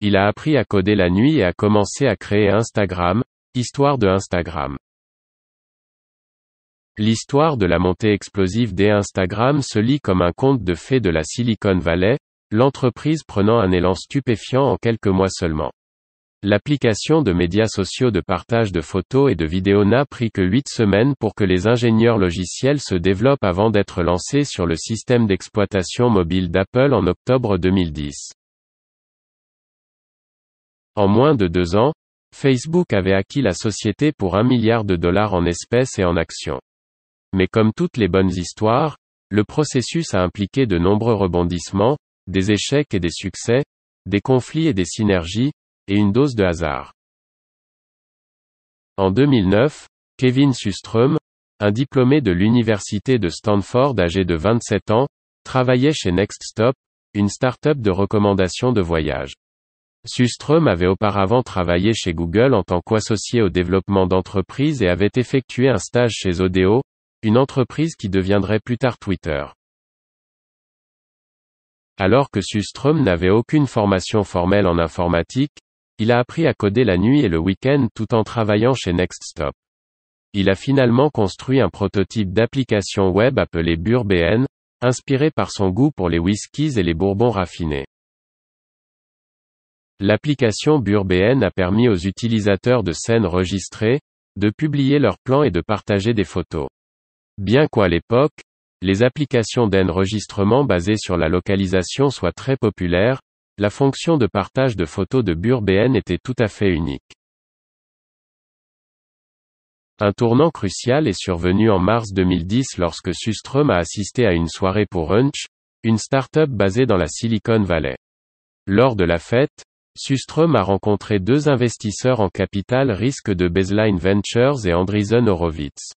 il a appris à coder la nuit et a commencé à créer Instagram, histoire de Instagram. L'histoire de la montée explosive d'Instagram se lit comme un conte de fées de la Silicon Valley, l'entreprise prenant un élan stupéfiant en quelques mois seulement. L'application de médias sociaux de partage de photos et de vidéos n'a pris que 8 semaines pour que les ingénieurs logiciels se développent avant d'être lancés sur le système d'exploitation mobile d'Apple en octobre 2010. En moins de 2 ans, Facebook avait acquis la société pour $1 milliard en espèces et en actions. Mais comme toutes les bonnes histoires, le processus a impliqué de nombreux rebondissements, des échecs et des succès, des conflits et des synergies, et une dose de hasard. En 2009, Kevin Systrom, un diplômé de l'université de Stanford âgé de 27 ans, travaillait chez Next Stop, une start-up de recommandation de voyage. Systrom avait auparavant travaillé chez Google en tant qu'associé au développement d'entreprises et avait effectué un stage chez Odeo, une entreprise qui deviendrait plus tard Twitter. Alors que Systrom n'avait aucune formation formelle en informatique, il a appris à coder la nuit et le week-end tout en travaillant chez Next Stop. Il a finalement construit un prototype d'application web appelé BurBN, inspiré par son goût pour les whiskies et les bourbons raffinés. L'application BurBN a permis aux utilisateurs de scènes enregistrées, de publier leurs plans et de partager des photos. Bien qu'à l'époque, les applications d'enregistrement basées sur la localisation soient très populaires, la fonction de partage de photos de BurBN était tout à fait unique. Un tournant crucial est survenu en mars 2010 lorsque Systrom a assisté à une soirée pour Hunch, une start-up basée dans la Silicon Valley. Lors de la fête, Systrom a rencontré 2 investisseurs en capital risque de Baseline Ventures et Andreessen Horowitz.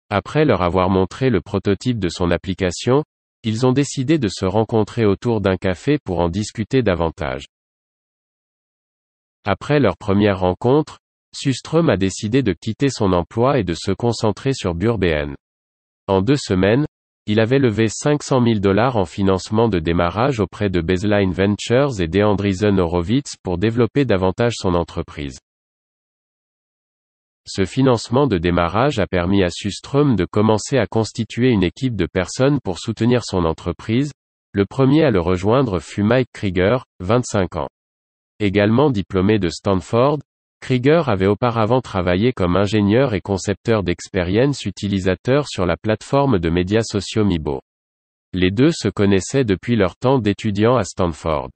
Après leur avoir montré le prototype de son application, ils ont décidé de se rencontrer autour d'un café pour en discuter davantage. Après leur première rencontre, Systrom a décidé de quitter son emploi et de se concentrer sur BurBN. En 2 semaines, il avait levé $500 000 en financement de démarrage auprès de Baseline Ventures et d'Andreessen Horowitz pour développer davantage son entreprise. Ce financement de démarrage a permis à Systrom de commencer à constituer une équipe de personnes pour soutenir son entreprise. Le premier à le rejoindre fut Mike Krieger, 25 ans. Également diplômé de Stanford, Krieger avait auparavant travaillé comme ingénieur et concepteur d'expérience utilisateur sur la plateforme de médias sociaux Meebo. Les deux se connaissaient depuis leur temps d'étudiant à Stanford.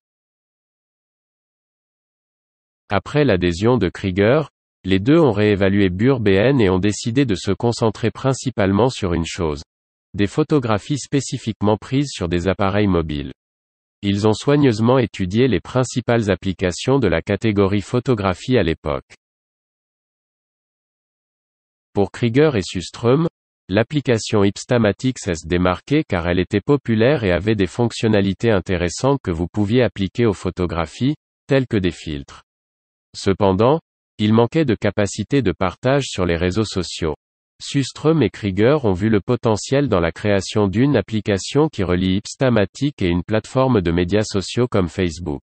Après l'adhésion de Krieger, les deux ont réévalué BurBN et ont décidé de se concentrer principalement sur une chose. Des photographies spécifiquement prises sur des appareils mobiles. Ils ont soigneusement étudié les principales applications de la catégorie photographie à l'époque. Pour Krieger et Systrom, l'application Ipstamatic se démarquait car elle était populaire et avait des fonctionnalités intéressantes que vous pouviez appliquer aux photographies, telles que des filtres. Cependant, il manquait de capacité de partage sur les réseaux sociaux. Systrom et Krieger ont vu le potentiel dans la création d'une application qui relie Ipstamatic et une plateforme de médias sociaux comme Facebook.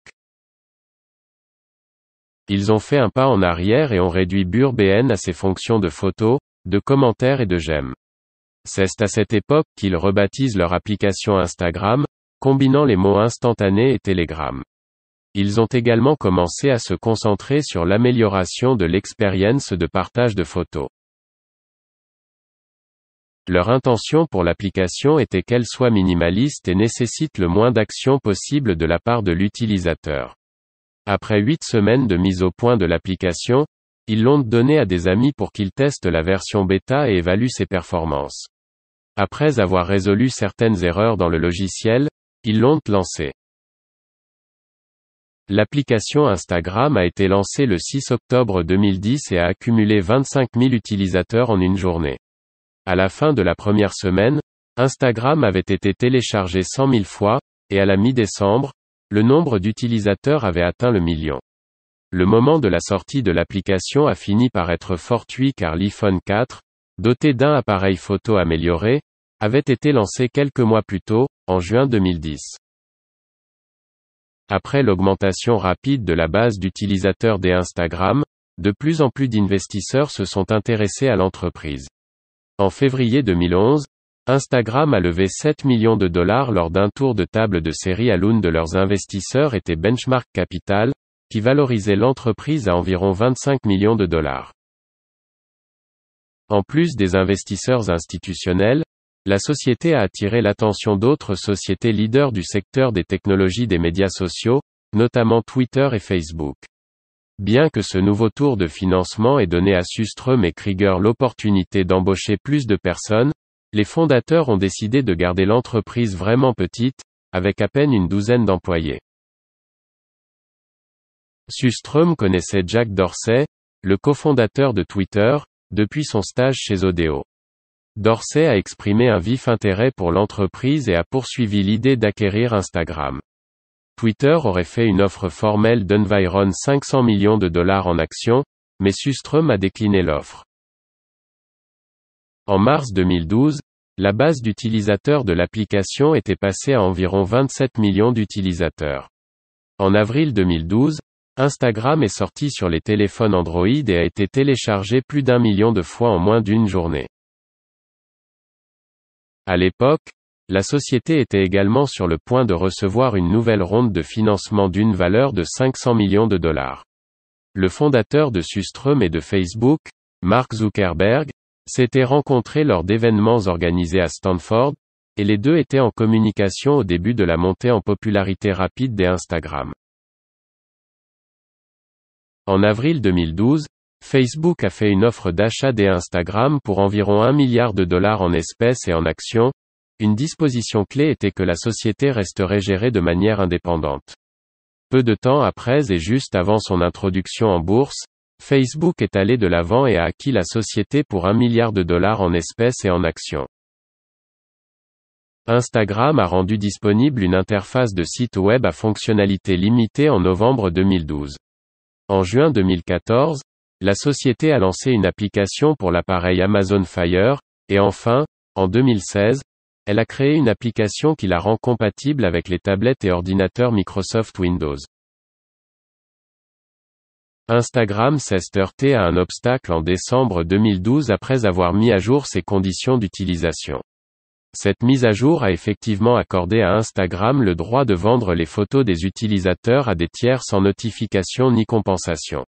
Ils ont fait un pas en arrière et ont réduit BurBN à ses fonctions de photos, de commentaires et de j'aime. C'est à cette époque qu'ils rebaptisent leur application Instagram, combinant les mots instantané et Telegram. Ils ont également commencé à se concentrer sur l'amélioration de l'expérience de partage de photos. Leur intention pour l'application était qu'elle soit minimaliste et nécessite le moins d'actions possible de la part de l'utilisateur. Après 8 semaines de mise au point de l'application, ils l'ont donnée à des amis pour qu'ils testent la version bêta et évaluent ses performances. Après avoir résolu certaines erreurs dans le logiciel, ils l'ont lancée. L'application Instagram a été lancée le 6 octobre 2010 et a accumulé 25 000 utilisateurs en une journée. À la fin de la première semaine, Instagram avait été téléchargé 100 000 fois, et à la mi-décembre, le nombre d'utilisateurs avait atteint le million. Le moment de la sortie de l'application a fini par être fortuit car l'iPhone 4, doté d'un appareil photo amélioré, avait été lancé quelques mois plus tôt, en juin 2010. Après l'augmentation rapide de la base d'utilisateurs d'Instagram, de plus en plus d'investisseurs se sont intéressés à l'entreprise. En février 2011, Instagram a levé 7 millions de dollars lors d'un tour de table de série à l'une de leurs investisseurs était Benchmark Capital, qui valorisait l'entreprise à environ 25 millions de dollars. En plus des investisseurs institutionnels, la société a attiré l'attention d'autres sociétés leaders du secteur des technologies des médias sociaux, notamment Twitter et Facebook. Bien que ce nouveau tour de financement ait donné à Systrom et Krieger l'opportunité d'embaucher plus de personnes, les fondateurs ont décidé de garder l'entreprise vraiment petite, avec à peine une douzaine d'employés. Systrom connaissait Jack Dorsey, le cofondateur de Twitter, depuis son stage chez Odeo. Dorsey a exprimé un vif intérêt pour l'entreprise et a poursuivi l'idée d'acquérir Instagram. Twitter aurait fait une offre formelle d'environ 500 millions de dollars en actions, mais Systrom a décliné l'offre. En mars 2012, la base d'utilisateurs de l'application était passée à environ 27 millions d'utilisateurs. En avril 2012, Instagram est sorti sur les téléphones Android et a été téléchargé plus d'1 million de fois en moins d'une journée. À l'époque, la société était également sur le point de recevoir une nouvelle ronde de financement d'une valeur de 500 millions de dollars. Le fondateur de Systrom et de Facebook, Mark Zuckerberg, s'étaient rencontrés lors d'événements organisés à Stanford, et les deux étaient en communication au début de la montée en popularité rapide d'Instagram. En avril 2012, Facebook a fait une offre d'achat d'Instagram pour environ 1 milliard de dollars en espèces et en actions. Une disposition clé était que la société resterait gérée de manière indépendante. Peu de temps après et juste avant son introduction en bourse, Facebook est allé de l'avant et a acquis la société pour 1 milliard de dollars en espèces et en actions. Instagram a rendu disponible une interface de site web à fonctionnalité limitée en novembre 2012. En juin 2014, la société a lancé une application pour l'appareil Amazon Fire, et enfin, en 2016, elle a créé une application qui la rend compatible avec les tablettes et ordinateurs Microsoft Windows. Instagram s'est heurté à un obstacle en décembre 2012 après avoir mis à jour ses conditions d'utilisation. Cette mise à jour a effectivement accordé à Instagram le droit de vendre les photos des utilisateurs à des tiers sans notification ni compensation.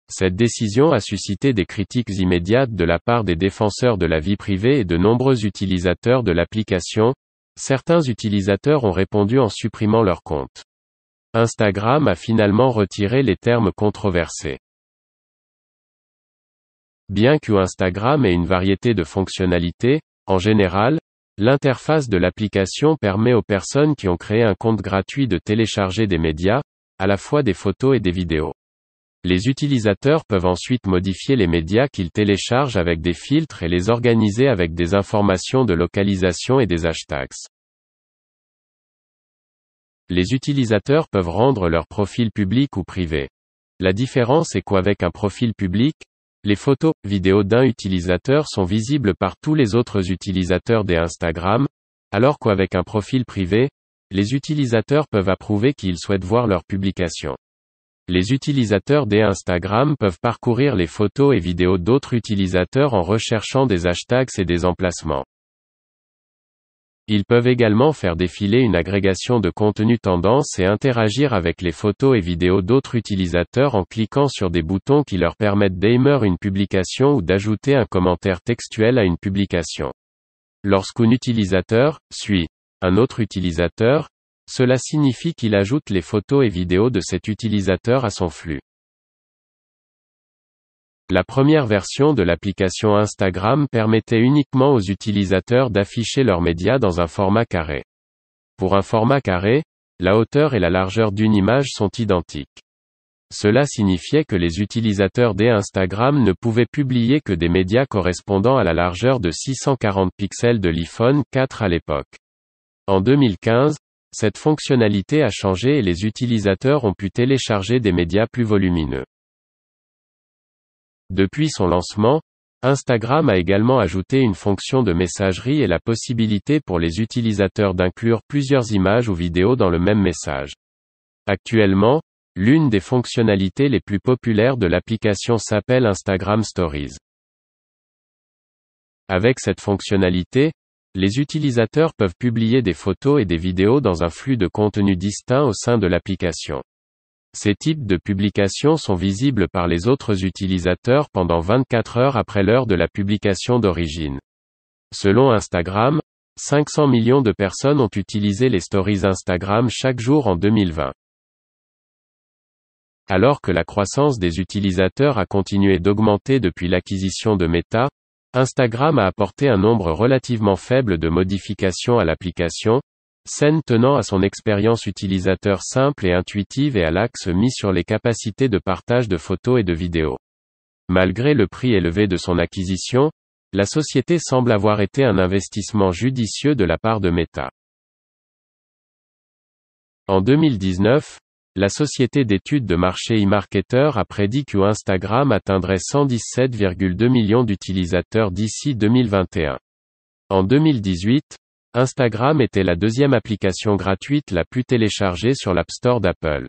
Cette décision a suscité des critiques immédiates de la part des défenseurs de la vie privée et de nombreux utilisateurs de l'application. Certains utilisateurs ont répondu en supprimant leur compte. Instagram a finalement retiré les termes controversés. Bien que Instagram ait une variété de fonctionnalités, en général, l'interface de l'application permet aux personnes qui ont créé un compte gratuit de télécharger des médias, à la fois des photos et des vidéos. Les utilisateurs peuvent ensuite modifier les médias qu'ils téléchargent avec des filtres et les organiser avec des informations de localisation et des hashtags. Les utilisateurs peuvent rendre leur profil public ou privé. La différence est qu'avec un profil public, les photos, vidéos d'un utilisateur sont visibles par tous les autres utilisateurs d'Instagram, alors qu'avec un profil privé, les utilisateurs peuvent approuver qu'ils souhaitent voir leurs publications. Les utilisateurs d'Instagram peuvent parcourir les photos et vidéos d'autres utilisateurs en recherchant des hashtags et des emplacements. Ils peuvent également faire défiler une agrégation de contenu tendance et interagir avec les photos et vidéos d'autres utilisateurs en cliquant sur des boutons qui leur permettent d'aimer une publication ou d'ajouter un commentaire textuel à une publication. Lorsqu'un utilisateur suit un autre utilisateur, cela signifie qu'il ajoute les photos et vidéos de cet utilisateur à son flux. La première version de l'application Instagram permettait uniquement aux utilisateurs d'afficher leurs médias dans un format carré. Pour un format carré, la hauteur et la largeur d'une image sont identiques. Cela signifiait que les utilisateurs d'Instagram ne pouvaient publier que des médias correspondant à la largeur de 640 pixels de l'iPhone 4 à l'époque. En 2015, cette fonctionnalité a changé et les utilisateurs ont pu télécharger des médias plus volumineux. Depuis son lancement, Instagram a également ajouté une fonction de messagerie et la possibilité pour les utilisateurs d'inclure plusieurs images ou vidéos dans le même message. Actuellement, l'une des fonctionnalités les plus populaires de l'application s'appelle Instagram Stories. Avec cette fonctionnalité, les utilisateurs peuvent publier des photos et des vidéos dans un flux de contenu distinct au sein de l'application. Ces types de publications sont visibles par les autres utilisateurs pendant 24 heures après l'heure de la publication d'origine. Selon Instagram, 500 millions de personnes ont utilisé les stories Instagram chaque jour en 2020. Alors que la croissance des utilisateurs a continué d'augmenter depuis l'acquisition de Meta, Instagram a apporté un nombre relativement faible de modifications à l'application, saine tenant à son expérience utilisateur simple et intuitive et à l'axe mis sur les capacités de partage de photos et de vidéos. Malgré le prix élevé de son acquisition, la société semble avoir été un investissement judicieux de la part de Meta. En 2019, la société d'études de marché eMarketer a prédit que Instagram atteindrait 117,2 millions d'utilisateurs d'ici 2021. En 2018, Instagram était la deuxième application gratuite la plus téléchargée sur l'App Store d'Apple.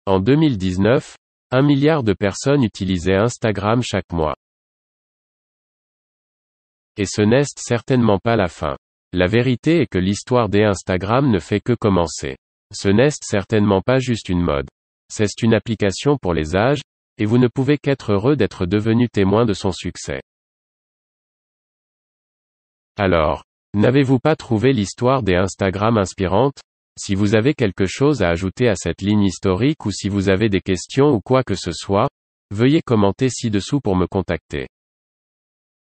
En 2019, 1 milliard de personnes utilisaient Instagram chaque mois. Et ce n'est certainement pas la fin. La vérité est que l'histoire d'Instagram ne fait que commencer. Ce n'est certainement pas juste une mode. C'est une application pour les âges, et vous ne pouvez qu'être heureux d'être devenu témoin de son succès. Alors, n'avez-vous pas trouvé l'histoire d'Instagram inspirante? Si vous avez quelque chose à ajouter à cette ligne historique ou si vous avez des questions ou quoi que ce soit, veuillez commenter ci-dessous pour me contacter.